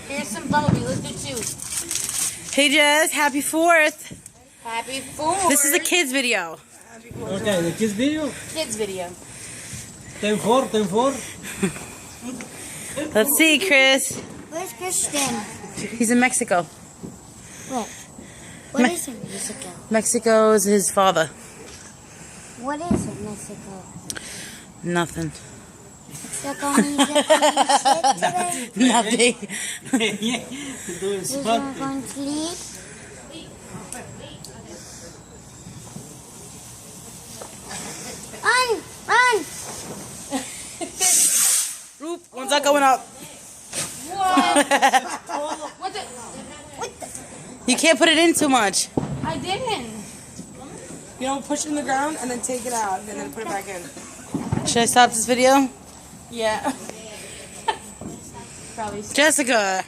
Here's some Bumblebee. Let's do 2. Hey Jess, happy 4th. Happy 4th. This is a kids video. Okay, the kids video. Kids video. 10-4, 10-4. Let's see, Chris. Where's Christian? He's in Mexico. What? What is in Mexico? Mexico is his father. What is in Mexico? Nothing. Mexico means that we shit today. Nothing. Doing We're spot. going to sleep. Run! Run! Oop, one's not going up. What the? You can't put it in too much. I didn't. You know, push it in the ground and then take it out and then put it back in. Should I stop this video? Yeah. Probably. Jessica.